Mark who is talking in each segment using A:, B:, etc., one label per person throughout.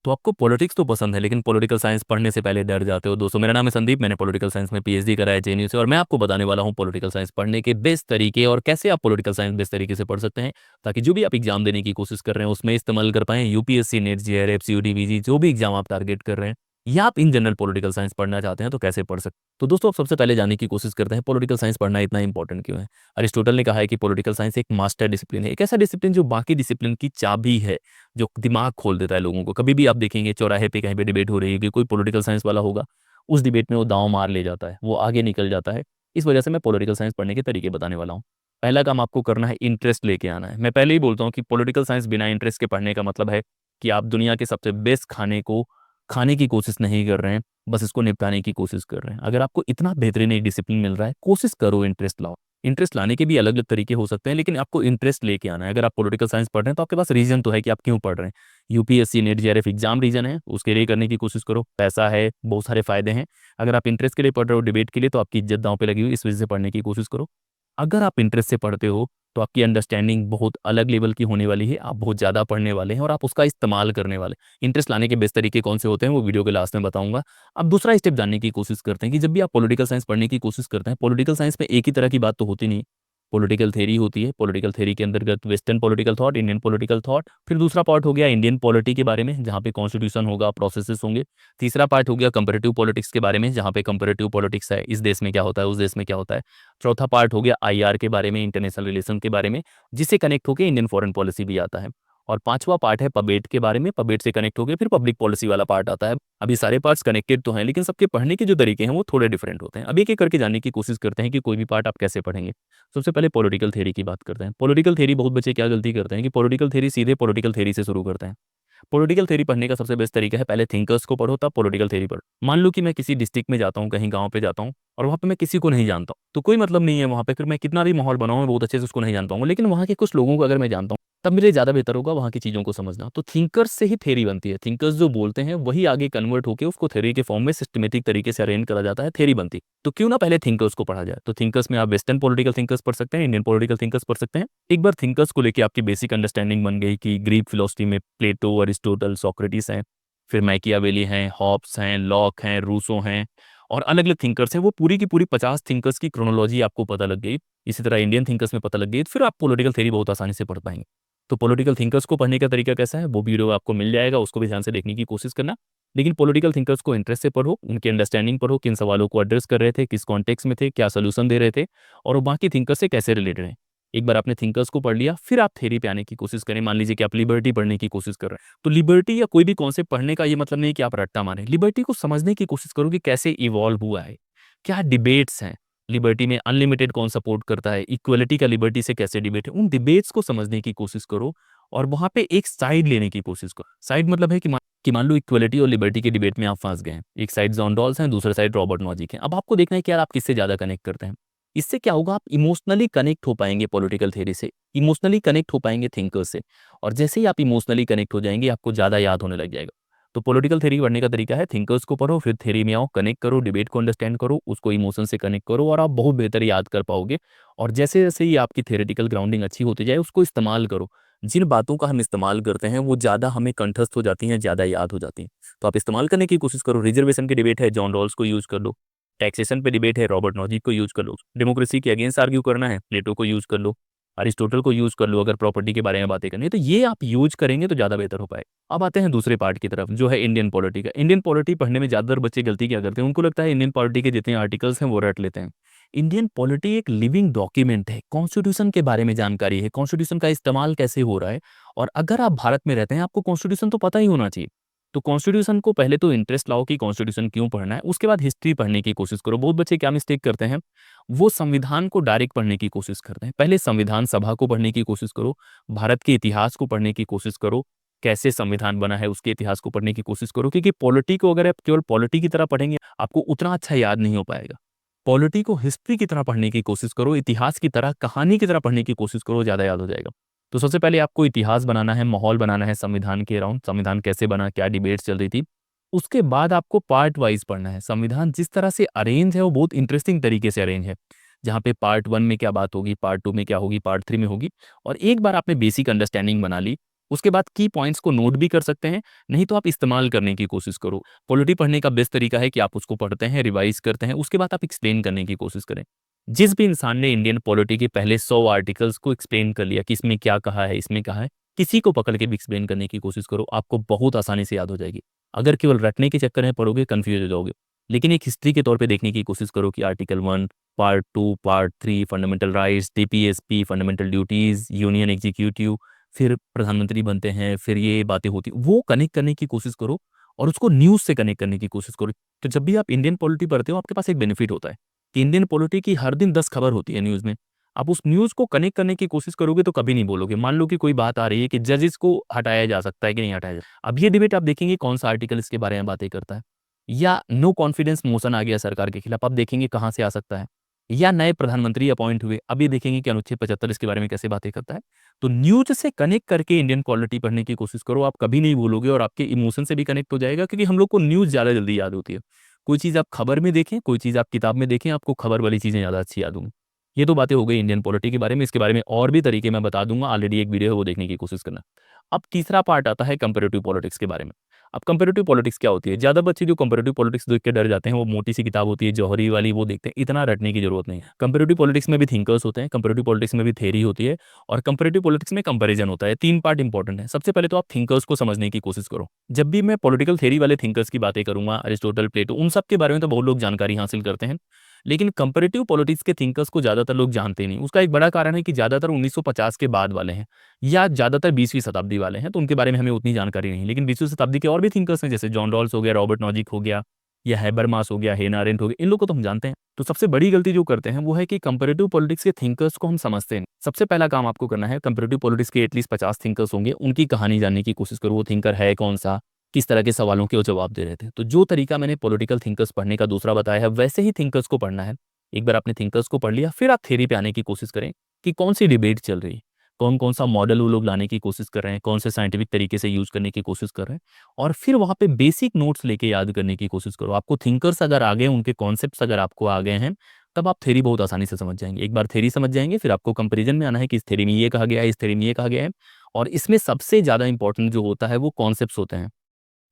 A: तो आपको पॉलिटिक्स तो पसंद है, लेकिन पॉलिटिकल साइंस पढ़ने से पहले डर जाते हो। दोस्तों, मेरा नाम है संदीप, मैंने पॉलिटिकल साइंस में पीएचडी करा है जेएनयू से, और मैं आपको बताने वाला हूँ पॉलिटिकल साइंस पढ़ने के बेस्ट तरीके और कैसे आप पॉलिटिकल साइंस बेस्ट तरीके से पढ़ सकते हैं, ताकि जो भी आप एग्जाम देने की कोशिश कर रहे हैं उसमें इस्तेमाल कर पाएं। यूपीएससी, नेट, जेआरएफ, सीयूटी, वीजी, जो भी एग्जाम आप टारगेट कर रहे हैं, या आप इन जनरल पॉलिटिकल साइंस पढ़ना चाहते हैं तो कैसे पढ़ सकते हैं। तो दोस्तों, अब सबसे पहले जानने की कोशिश करते हैं पॉलिटिकल साइंस पढ़ना इतना इंपॉर्टेंट क्यों है। अरिस्टोटल ने कहा है कि पॉलिटिकल साइंस एक मास्टर डिसिप्लिन है, एक ऐसा डिसिप्लिन जो बाकी डिसिप्लिन की चाबी है, जो दिमाग खोल देता है लोगों को। कभी भी आप देखेंगे चौराहे पे कहीं पे डिबेट हो रही है कि कोई पॉलिटिकल साइंस वाला होगा, उस डिबेट में वो दांव मार ले जाता है, वो आगे निकल जाता है। इस वजह से मैं पॉलिटिकल साइंस पढ़ने के तरीके बताने वाला हूँ। पहला काम आपको करना है, इंटरेस्ट लेके आना है। मैं पहले ही बोलता हूँ कि पॉलिटिकल साइंस बिना इंटरेस्ट के पढ़ने का मतलब है कि आप दुनिया के सबसे बेस्ट खाने को खाने की कोशिश नहीं कर रहे हैं, बस इसको निपटाने की कोशिश कर रहे हैं। अगर आपको इतना बेहतरीन एक डिसिप्लिन मिल रहा है, कोशिश करो, इंटरेस्ट लाओ। इंटरेस्ट लाने के भी अलग अलग तरीके हो सकते हैं, लेकिन आपको इंटरेस्ट लेके आना है। अगर आप पॉलिटिकल साइंस पढ़ रहे हैं तो आपके पास रीजन तो है कि आप क्यों पढ़ रहे हैं। UPSC, NET, JRF exam reason है, उसके लिए करने की कोशिश करो। पैसा है, बहुत सारे फायदे हैं। अगर आप इंटरेस्ट के लिए पढ़ रहे हो, डिबेट के लिए, तो आपकी इज्जत दांव पे लगी हुई, इस वजह से पढ़ने की कोशिश करो। अगर आप इंटरेस्ट से पढ़ते हो तो आपकी अंडरस्टैंडिंग बहुत अलग लेवल की होने वाली है, आप बहुत ज़्यादा पढ़ने वाले हैं और आप उसका इस्तेमाल करने वाले हैं। इंटरेस्ट लाने के बेस्ट तरीके कौन से होते हैं वो वीडियो के लास्ट में बताऊंगा। अब दूसरा स्टेप जानने की कोशिश करते हैं कि जब भी आप पॉलिटिकल साइंस पढ़ने की कोशिश करते हैं, पॉलिटिकल साइंस में एक ही तरह की बात तो होती नहीं। पॉलिटिकल थ्योरी होती है, पॉलिटिकल थ्योरी के अंतर्गत western political thought, Indian political thought, फिर दूसरा पार्ट हो गया इंडियन पॉलिटी के बारे में, जहाँ पे कॉन्स्टिट्यूशन होगा, प्रोसेसेस होंगे। तीसरा पार्ट हो गया कंपैरेटिव पॉलिटिक्स के बारे में, जहाँ पे कंपैरेटिव पॉलिटिक्स है, इस देश में क्या होता है, उस देश में क्या होता है। चौथा पार्ट हो गया आईआर के बारे में, इंटरनेशनल रिलेशन के बारे में, जिससे कनेक्ट होकर इंडियन फॉरेन पॉलिसी भी आता है। और पांचवा पार्ट है पबेट के बारे में, पबेट से कनेक्ट होकर फिर पब्लिक पॉलिसी वाला पार्ट आता है। अभी सारे पार्ट्स कनेक्टेड तो हैं, लेकिन सबके पढ़ने के जो तरीके हैं वो थोड़े डिफरेंट होते हैं। अब एक एक करके जानने की कोशिश करते हैं कि कोई भी पार्ट आप कैसे पढ़ेंगे। सबसे पहले पॉलिटिकल थ्योरी की बात करते हैं। पॉलिटिकल थ्योरी, बहुत बच्चे क्या गलती करते हैं कि पॉलिटिकल थ्योरी सीधे पॉलिटिकल थ्योरी से शुरू करते हैं। पॉलिटिकल थ्योरी पढ़ने का सबसे बेस्ट तरीका है, पहले थिंकर्स को पढ़ो तब पॉलिटिकल थ्योरी पढ़ो। मान लो कि मैं किसी डिस्ट्रिक्ट में जाता हूँ, कहीं गांव पे जाता हूँ, और वहाँ पे मैं किसी को नहीं जानता हूँ, तो कोई मतलब नहीं है वहाँ पे, फिर मैं कितना भी माहौल बनाऊँ, मैं बहुत अच्छे से उसको नहीं जान पाऊंगा। लेकिन वहाँ के कुछ लोगों को अगर मैं जानता हूँ, तब मेरे ज़्यादा बेहतर होगा वहाँ की चीज़ों को समझना। तो थिंकर्स से ही थ्योरी बनती है। थिंकर्स जो बोलते हैं वही आगे कन्वर्ट होकर उसको थ्योरी के फॉर्म में सिस्टमेटिक तरीके से अरेंज करा जाता है, थ्योरी बनती है। तो क्यों ना पहले थिंकर्स को पढ़ा जाए। तो थिंकर्स में आप वेस्टर्न पॉलिटिकल थिंकर्स पढ़ सकते हैं, इंडियन पॉलिटिकल थिंकर्स पढ़ सकते हैं। एक बार थिंकर्स को लेकर आपकी बेसिक अंडरस्टैंडिंग बन गई कि ग्रीक फिलोसफी में प्लेटो, अरिस्टोटल, सोक्रेटिस हैं, फिर मैकियावेली हैं, हॉब्स हैं, लॉक हैं, रूसो हैं, और अलग अलग थिंकर्स हैं। वो पूरी की पूरी 50 थिंकर्स की क्रोनोलॉजी आपको पता लग गई, इसी तरह इंडियन थिंकर्स में पता लग गई, तो फिर आप पॉलिटिकल थ्योरी बहुत आसानी से पढ़ पाएंगे। तो पॉलिटिकल थिंकर्स को पढ़ने का तरीका कैसा है वो वीडियो आपको मिल जाएगा, उसको भी ध्यान से देखने की कोशिश करना। लेकिन पॉलिटिकल थिंकर्स को इंटरेस्ट से पढ़ो, उनकी अंडरस्टैंडिंग पढ़ो, किन सवालों को एड्रेस कर रहे थे, किस कॉन्टेक्स्ट में थे, क्या सोल्यूशन दे रहे थे, और वो बाकी थिंकर्स से कैसे रिलेटेड है। एक बार आपने थिंकर्स को पढ़ लिया, फिर आप थ्योरी पे आने की कोशिश करें। मान लीजिए कि आप लिबर्टी पढ़ने की कोशिश कर रहे हैं, तो लिबर्टी या कोई भी कॉन्सेप्ट पढ़ने का ये मतलब नहीं कि आप रट्टा मारें। लिबर्टी को समझने की कोशिश करो कि कैसे इवॉल्व हुआ है, क्या डिबेट्स हैं लिबर्टी में, अनलिमिटेड कौन सपोर्ट करता है, इक्वलिटी का लिबर्टी से कैसे डिबेट है, उन डिबेट्स को समझने की कोशिश करो। और वहां पे एक साइड लेने की कोशिश करो। साइड मतलब है कि मान लो इक्वलिटी और लिबर्टी के डिबेट में आप फंस गए हैं, एक साइड जॉन रॉल्स हैं, दूसरे साइड रॉबर्ट नॉजिक हैं। अब आपको देखना है कि यार आप किससे ज्यादा कनेक्ट करते हैं। इससे क्या होगा, आप इमोशनली कनेक्ट हो पाएंगे पॉलिटिकल थ्योरी से, इमोशनली कनेक्ट हो पाएंगे थिंकर्स से, और जैसे ही आप इमोशनली कनेक्ट हो जाएंगे आपको ज़्यादा याद होने लग जाएगा। तो पॉलिटिकल थ्योरी पढ़ने का तरीका है, थिंकर्स को पढ़ो, फिर थ्योरी में आओ, कनेक्ट करो, डिबेट को अंडरस्टैंड करो, उसको इमोशन से कनेक्ट करो, और आप बहुत बेहतर याद कर पाओगे। और जैसे जैसे ही आपकी थ्योरेटिकल ग्राउंडिंग अच्छी होती जाए, उसको इस्तेमाल करो। जिन बातों का हम इस्तेमाल करते हैं वो ज़्यादा हमें कंठस्थ हो जाती हैं, ज़्यादा याद हो जाती हैं। तो आप इस्तेमाल करने की कोशिश करो। रिजर्वेशन की डिबेट है, जॉन रॉल्स को यूज़ कर लो। टैक्सेशन पे डिबेट है, रॉबर्ट नॉजिक को यूज़ कर लो। डेमोक्रेसी के अगेंस्ट आर्ग्यू करना है, प्लेटो को यूज़ कर लो, अरिस्टोटल को यूज़ कर लो। अगर प्रॉपर्टी के बारे में बातें करनी है तो ये आप यूज़ करेंगे तो ज़्यादा बेहतर हो पाए। अब आते हैं दूसरे पार्ट की तरफ, जो है इंडियन पॉलिटी का। इंडियन पॉलिटी पढ़ने में ज़्यादातर बच्चे गलती क्या करते हैं, उनको लगता है इंडियन पॉलिटी के जितने आर्टिकल्स हैं वो रट लेते हैं। इंडियन पॉलिटी एक लिविंग डॉक्यूमेंट है, कॉन्स्टिट्यूशन के बारे में जानकारी है, कॉन्स्टिट्यूशन का इस्तेमाल कैसे हो रहा है। और अगर आप भारत में रहते हैं, आपको कॉन्स्टिट्यूशन तो पता ही होना चाहिए। तो कॉन्स्टिट्यूशन को पहले तो इंटरेस्ट लाओ कि कॉन्स्टिट्यूशन क्यों पढ़ना है, उसके बाद हिस्ट्री पढ़ने की कोशिश करो। बहुत बच्चे क्या मिस्टेक करते हैं, वो संविधान को डायरेक्ट पढ़ने की कोशिश करते हैं। पहले संविधान सभा को पढ़ने की कोशिश करो, भारत के इतिहास को पढ़ने की कोशिश करो, कैसे संविधान बना है उसके इतिहास को पढ़ने की कोशिश करो। क्योंकि पॉलिटी को अगर आप केवल पॉलिटी की तरह पढ़ेंगे, आपको उतना अच्छा याद नहीं हो पाएगा। पॉलिटी को हिस्ट्री की तरह पढ़ने की कोशिश करो, इतिहास की तरह, कहानी की तरह पढ़ने की कोशिश करो, ज़्यादा याद हो जाएगा। तो सबसे पहले आपको इतिहास बनाना है, माहौल बनाना है संविधान के अराउंड, संविधान कैसे बना, क्या डिबेट्स चल रही थी। उसके बाद आपको पार्ट वाइज पढ़ना है। संविधान जिस तरह से अरेंज है वो बहुत इंटरेस्टिंग तरीके से अरेंज है, जहाँ पे पार्ट 1 में क्या बात होगी, पार्ट 2 में क्या होगी, पार्ट 3 में होगी। और एक बार आपने बेसिक अंडरस्टैंडिंग बना ली, उसके बाद की पॉइंट्स को नोट भी कर सकते हैं, नहीं तो आप इस्तेमाल करने की कोशिश करो। पॉलिटी पढ़ने का बेस्ट तरीका है कि आप उसको पढ़ते हैं, रिवाइज करते हैं, उसके बाद आप एक्सप्लेन करने की कोशिश करें। जिस भी इंसान ने इंडियन पॉलिटी के पहले 100 आर्टिकल्स को एक्सप्लेन कर लिया कि इसमें क्या कहा है, इसमें कहा है, किसी को पकड़ के भी एक्सप्लेन करने की कोशिश करो, आपको बहुत आसानी से याद हो जाएगी। अगर केवल रटने के चक्कर में पढ़ोगे, कंफ्यूज हो जाओगे। लेकिन एक हिस्ट्री के तौर पे देखने की कोशिश करो कि article 1, part 2, part 3, fundamental rights, DPSP, fundamental duties, union executive, फिर प्रधानमंत्री बनते हैं, फिर ये बातें होती वो कनेक्ट करने की कोशिश करो और उसको न्यूज़ से कनेक्ट करने की कोशिश करो। तो जब भी आप इंडियन पॉलिटी पढ़ते हो, आपके पास एक बेनिफिट होता है कि इंडियन पॉलिटी की हर दिन 10 खबर होती है न्यूज़ में। आप उस न्यूज़ को कनेक्ट करने की कोशिश करोगे तो कभी नहीं बोलोगे। मान लो कि कोई बात आ रही है कि जजेस को हटाया जा सकता है कि नहीं हटाया जा सकता। अब ये डिबेट आप देखेंगे कौन सा आर्टिकल इसके बारे में बातें करता है। या नो कॉन्फिडेंस मोशन आ गया सरकार के खिलाफ, आप देखेंगे कहाँ से आ सकता है। या नए प्रधानमंत्री अपॉइंट हुए, अभी देखेंगे कि अनुच्छेद 75 इसके बारे में कैसे बातें करता है। तो न्यूज़ से कनेक्ट करके इंडियन पॉलिटी पढ़ने की कोशिश करो, आप कभी नहीं भूलोगे और आपके इमोशन से भी कनेक्ट हो जाएगा, क्योंकि हम लोग को न्यूज़ ज़्यादा जल्दी याद होती है। कोई चीज़ आप खबर में देखें, कोई चीज़ आप किताब में देखें, आपको खबर वाली चीज़ें ज़्यादा अच्छी याद होंगी। ये तो बातें हो गई इंडियन पॉलिटी के बारे में, इसके बारे में और भी तरीके मैं बता दूंगा, ऑलरेडी एक वीडियो है वो देखने की कोशिश करना। अब तीसरा पार्ट आता है कंपैरेटिव पॉलिटिक्स के बारे में। अब कंपैरेटिव पॉलिटिक्स क्या होती है? ज़्यादा बच्चे जो कंपैरेटिव पॉलिटिक्स देख के डर जाते हैं, वो मोटी सी किताब होती है जौहरी वाली, वो देखते हैं, इतना रटने की जरूरत नहीं है। कंपैरेटिव पॉलिटिक्स में भी थिंकर्स होते हैं, कंपैरेटिव पॉलिटिक्स में भी थ्योरी होती है और कंपैरेटिव पॉलिटिक्स में कंपैरिजन होता है। 3 पार्ट इंपॉर्टेंट है। सबसे पहले तो आप थिंकर्स को समझने की कोशिश करो। जब भी मैं पॉलिटिकल थ्योरी वाले थिंकर्स की बातें करूंगा, अरिस्टोटल, प्लेटो, उन सब के बारे में तो बहुत लोग जानकारी हासिल करते हैं, लेकिन कंपैरेटिव पॉलिटिक्स के थिंकर्स को ज़्यादातर लोग जानते नहीं। उसका एक बड़ा कारण है कि ज़्यादातर 1950 के बाद वाले हैं या ज़्यादातर 20वीं शताब्दी वाले हैं, तो उनके बारे में हमें उतनी जानकारी नहीं। लेकिन 20वीं शताब्दी के और भी थिंकर्स हैं, जैसे जॉन रॉल्स हो गया, रॉबर्ट नॉजिक हो गया, या हैबरमास हो गया, हेना अरेंट हो गया, इन लोग को तो हम जानते हैं। तो सबसे बड़ी गलती जो करते हैं वो है कि कंपैरेटिव पॉलिटिक्स के थिंकर्स को हम समझते हैं। सबसे पहला काम आपको करना है, कंपैरेटिव पॉलिटिक्स के एटलीस्ट 50 थिंकर्स होंगे, उनकी कहानी जानने की कोशिश करो। वो थिंकर है कौन सा, किस तरह के सवालों के वो जवाब दे रहे थे। तो जो तरीका मैंने पॉलिटिकल थिंकर्स पढ़ने का दूसरा बताया है, वैसे ही थिंकर्स को पढ़ना है। एक बार आपने थिंकर्स को पढ़ लिया, फिर आप थ्योरी पे आने की कोशिश करें कि कौन सी डिबेट चल रही है, कौन-कौन सा मॉडल वो लोग लाने की कोशिश कर रहे हैं, कौन से साइंटिफिक तरीके से यूज़ करने की कोशिश कर रहे हैं, और फिर वहाँ पे बेसिक नोट्स लेके याद करने की कोशिश करो। आपको थिंकर्स अगर आ गए, उनके कॉन्सेप्ट्स अगर आपको आ गए हैं, तब आप थ्योरी बहुत आसानी से समझ जाएँगे। एक बार थ्योरी समझ जाएँगे, फिर आपको कंपैरिज़न में आना है कि इस थ्योरी में ये कहा गया है, इस थ्योरी में ये कहा गया है, और इसमें सबसे ज़्यादा इंपॉर्टेंट जो होता है वो कॉन्सेप्ट्स होते हैं।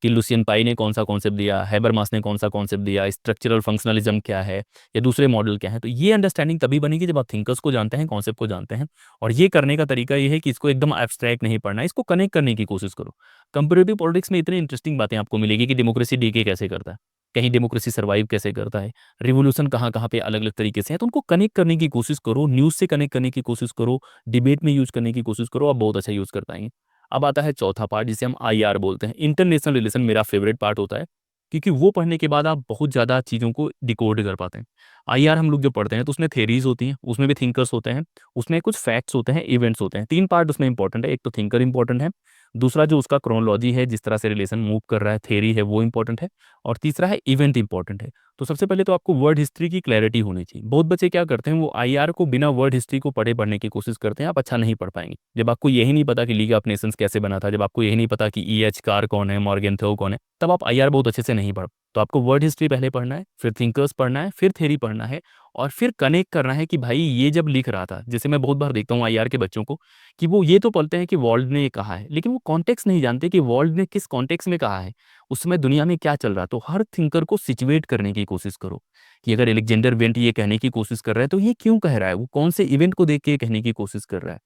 A: कि लुसियन पाई ने कौन-सा कॉन्सेप्ट दिया, हैबरमास ने कौन-सा कॉन्सेप्ट दिया, स्ट्रक्चरल फंक्शनलिज्म क्या है या दूसरे मॉडल क्या हैं। तो ये अंडरस्टैंडिंग तभी बनेगी जब आप थिंकर्स को जानते हैं, कॉन्सेप्ट को जानते हैं, और ये करने का तरीका ये है कि इसको एकदम एब्स्ट्रैक्ट नहीं पढ़ना है, इसको कनेक्ट करने की कोशिश करो। कंपैरेटिव पॉलिटिक्स में इतनी इंटरेस्टिंग बातें आपको मिलेगी कि डेमोक्रेसी डीके कैसे करता है, कहीं डेमोक्रेसी सर्वाइव कैसे करता है, रिवॉल्यूशन कहाँ-कहाँ पे अलग-अलग तरीके से है, तो उनको कनेक्ट करने की कोशिश करो, न्यूज़ से कनेक्ट करने की कोशिश करो, डिबेट में यूज़ करने की कोशिश करो, आप बहुत अच्छा यूज़ कर पाएँगे। अब आता है चौथा पार्ट, जिसे हम आईआर बोलते हैं। इंटरनेशनल रिलेशन मेरा फेवरेट पार्ट होता है, क्योंकि वो पढ़ने के बाद आप बहुत ज़्यादा चीज़ों को डिकोड कर पाते हैं। आईआर हम लोग जब पढ़ते हैं तो उसमें थ्योरीज़ होती हैं, उसमें भी थिंकर्स होते हैं, उसमें कुछ फैक्ट्स होते हैं, इवेंट्स होते हैं। 3 पार्ट उसमें इंपॉर्टेंट है। एक तो थिंकर इंपॉर्टेंट है, दूसरा जो उसका क्रोनोलॉजी है, जिस तरह से रिलेशन मूव कर रहा है, थ्योरी है, वो इंपॉर्टेंट है, और तीसरा है इवेंट इंपॉर्टेंट है। तो सबसे पहले तो आपको वर्ड हिस्ट्री की क्लैरिटी होनी चाहिए। बहुत बच्चे क्या करते हैं, वो आईआर को बिना वर्ड हिस्ट्री को पढ़े पढ़ने की कोशिश करते हैं, आप अच्छा नहीं पढ़ पाएँगे। जब आपको यही नहीं पता कि लीग ऑफ नेशंस कैसे बना था, जब आपको यही नहीं पता कि ईएच कार कौन है, मॉर्गेनथ्यौ कौन है, तब आप आईआर बहुत अच्छे से नहीं पढ़। तो आपको वर्ड हिस्ट्री पहले पढ़ना है, फिर थिंकर्स पढ़ना है, फिर थ्योरी पढ़ना है, और फिर कनेक्ट करना है कि भाई ये जब लिख रहा था, जैसे मैं बहुत बार देखता हूँ आईआर के बच्चों को, कि वो ये तो बोलते हैं कि वॉल्ड ने ये कहा है, लेकिन वो कॉन्टेक्स्ट नहीं जानते कि वॉल्ड ने किस कॉन्टेक्स्ट में कहा है, उस समय दुनिया में क्या चल रहा है। तो हर थिंकर को सिचुएट करने की कोशिश करो कि अगर अलेक्जेंडर वेंट ये कहने की कोशिश कर रहा है तो ये क्यों कह रहा है, वो कौन से इवेंट को देख के ये कहने की कोशिश कर रहा है,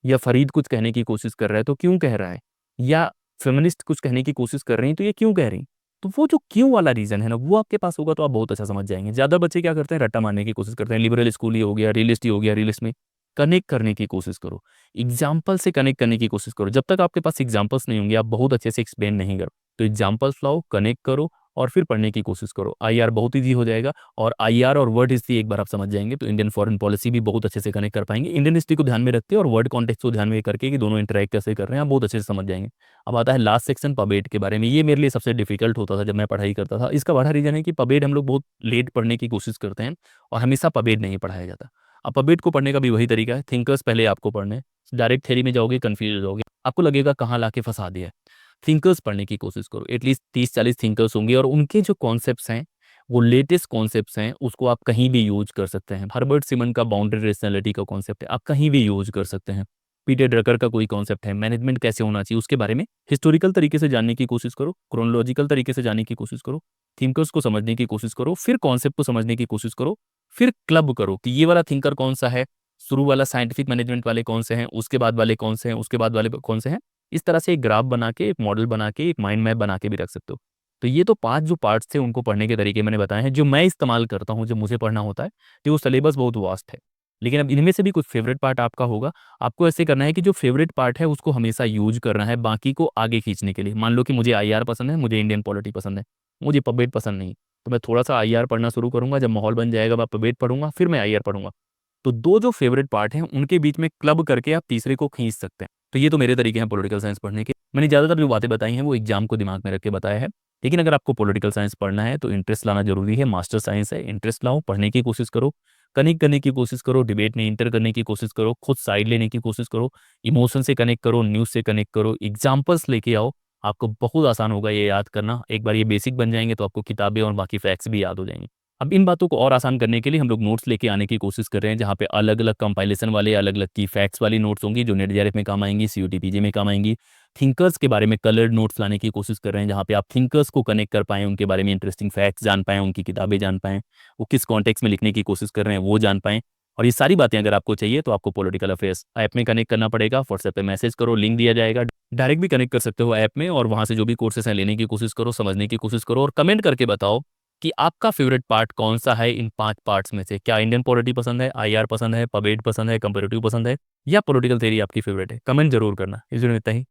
A: या फरीद कुछ कहने की कोशिश कर रहा है तो क्यों कह रहा है, या फेमिनिस्ट कुछ कहने की कोशिश कर रहे हैं तो ये क्यों कह रही हैं। तो वो जो क्यों वाला रीज़न है ना, वो आपके पास होगा तो आप बहुत अच्छा समझ जाएँगे। ज़्यादा बच्चे क्या करते हैं, रट्टा मारने की कोशिश करते हैं, लिबरल स्कूल ही हो गया, रियलिस्ट ही हो गया, रियलिस्ट में कनेक्ट करने की कोशिश करो। एग्ज़ाम्पल से कनेक्ट करने की कोशिश करो। जब तक आपके पास एग्ज़ाम्पल्स नहीं होंगे, आप बहुत अच्छे से एक्सप्लेन नहीं कर। तो एग्ज़ाम्पल्स लाओ, कनेक्ट करो और फिर पढ़ने की कोशिश करो। आईआर बहुत ईज़ी हो जाएगा, और आईआर और वर्ड हिस्ट्री एक बार आप समझ जाएँगे तो इंडियन फॉरेन पॉलिसी भी बहुत अच्छे से कनेक्ट कर पाएँगे। इंडियन हिस्ट्री को ध्यान में रखते और वर्ड कॉन्टेक्स्ट को ध्यान में करके कि दोनों इंटरैक्ट कैसे कर रहे हैं, आप बहुत अच्छे से समझ जाएँगे। अब आता है लास्ट सेक्शन, पबेट के बारे में। ये मेरे लिए सबसे डिफ़िकल्ट होता था जब मैं पढ़ाई करता था। इसका बड़ा रीज़न है कि पबेट हम लोग बहुत लेट पढ़ने की कोशिश करते हैं और हमेशा पबेट नहीं पढ़ाया जाता। अब पबेट को पढ़ने का भी वही तरीका है, थिंकर्स पहले आपको पढ़ने हैं। डायरेक्ट थ्योरी में जाओगे, कन्फ्यूज़ हो जाओगे। आपको लगेगा कहाँ लाके फँसा दिया है। थिंकर्स पढ़ने की कोशिश करो। एटलीस्ट 30-40 थिंकर्स होंगे और उनके जो कॉन्सेप्ट्स हैं, वो लेटेस्ट कॉन्सेप्ट्स हैं, उसको आप कहीं भी यूज़ कर सकते हैं। हर्बर्ट सीमन का बाउंड्री रेशनैलिटी का कॉन्सेप्ट है, आप कहीं भी यूज़ कर सकते हैं। पीटर ड्रकर का कोई कॉन्सेप्ट है, मैनेजमेंट कैसे होना चाहिए, उसके बारे में हिस्टोरिकल तरीके से जानने की कोशिश करो, क्रोनोलॉजिकल तरीके से जानने की कोशिश करो, थिंकर्स को समझने की कोशिश करो, फिर कॉन्सेप्ट को समझने की कोशिश करो, फिर क्लब करो कि ये वाला थिंकर कौन सा है, शुरू वाला साइंटिफिक मैनेजमेंट वाले कौन से हैं, उसके बाद वाले कौन से हैं, उसके बाद वाले कौन से हैं। इस तरह से एक ग्राफ बना के, एक मॉडल बना के, एक माइंड मैप बना के भी रख सकते हो। तो ये तो 5 जो पार्ट्स थे उनको पढ़ने के तरीके मैंने बताए हैं, जो मैं इस्तेमाल करता हूँ जब मुझे पढ़ना होता है, कि वो सिलेबस बहुत वास्ट है। लेकिन अब इनमें से भी कुछ फेवरेट पार्ट आपका होगा। आपको ऐसे करना है कि जो फेवरेट पार्ट है उसको हमेशा यूज़ करना है बाकी को आगे खींचने के लिए। मान लो कि मुझे आईआर पसंद है, मुझे इंडियन पॉलिटी पसंद है, मुझे पबेट पसंद नहीं, तो मैं थोड़ा-सा आईआर पढ़ना शुरू करूँगा, जब माहौल बन जाएगा मैं पबेट पढ़ूँगा, फिर मैं आईआर पढ़ूँगा। तो 2 जो फेवरेट पार्ट हैं उनके बीच में क्लब करके आप तीसरे को खींच सकते हैं। तो ये तो मेरे तरीके हैं पॉलिटिकल साइंस पढ़ने के। मैंने ज़्यादातर जो बातें बताई हैं वो एग्जाम को दिमाग में रख के बताया है। लेकिन अगर आपको पॉलिटिकल साइंस पढ़ना है तो इंटरेस्ट लाना ज़रूरी है। मास्टर साइंस है, इंटरेस्ट लाओ, पढ़ने की कोशिश करो, कनेक्ट करने की कोशिश करो, डिबेट में एंटर करने की कोशिश करो, खुद साइड लेने की कोशिश करो, इमोशन से कनेक्ट करो, न्यूज़ से कनेक्ट करो, एग्जाम्पल्स लेके आओ। आपको बहुत आसान होगा ये याद करना। एक बार ये बेसिक बन जाएँगे तो आपको किताबें और बाकी फैक्ट्स भी याद हो जाएँगे। अब इन बातों को और आसान करने के लिए हम लोग नोट्स लेके आने की कोशिश कर रहे हैं, जहाँ पे अलग-अलग कंपाइलेशन वाले, अलग-अलग की फैक्ट्स वाली नोट्स होंगी, जो नेट जेआरएफ में काम आएँगी, सीयूटी पीजी में काम आएँगी। थिंकर्स के बारे में कलर्ड नोट्स लाने की कोशिश कर रहे हैं, जहाँ पे आप थिंकर्स को कनेक्ट कर पाएँ, उनके बारे में इंटरेस्टिंग फैक्ट्स जान पाएँ, उनकी किताबें जान पाएँ, वो किस कॉन्टेक्स्ट में लिखने की कोशिश कर रहे हैं, वो जान पाएँ। और ये सारी बातें अगर आपको चाहिए, तो आपको पॉलिटिकल अफेयर्स ऐप में कनेक्ट करना पड़ेगा। व्हाट्सएप पे मैसेज करो, लिंक दिया जाएगा। डायरेक्ट भी कनेक्ट कर सकते हो ऐप में, और वहाँ से जो भी कोर्सेज़ हैं लेने की कोशिश करो, समझने की कोशिश करो, और कमेंट करके बताओ कि आपका फ़ेवरेट पार्ट कौन-सा है इन 5 पार्ट्स में से? क्या इंडियन पॉलिटी पसंद है, आईआर पसंद है, पबेट पसंद है, कंपैरेटिव पसंद है, या पॉलिटिकल थ्योरी आपकी फ़ेवरेट है? कमेंट ज़रूर करना। इस वीडियो में इतना ही।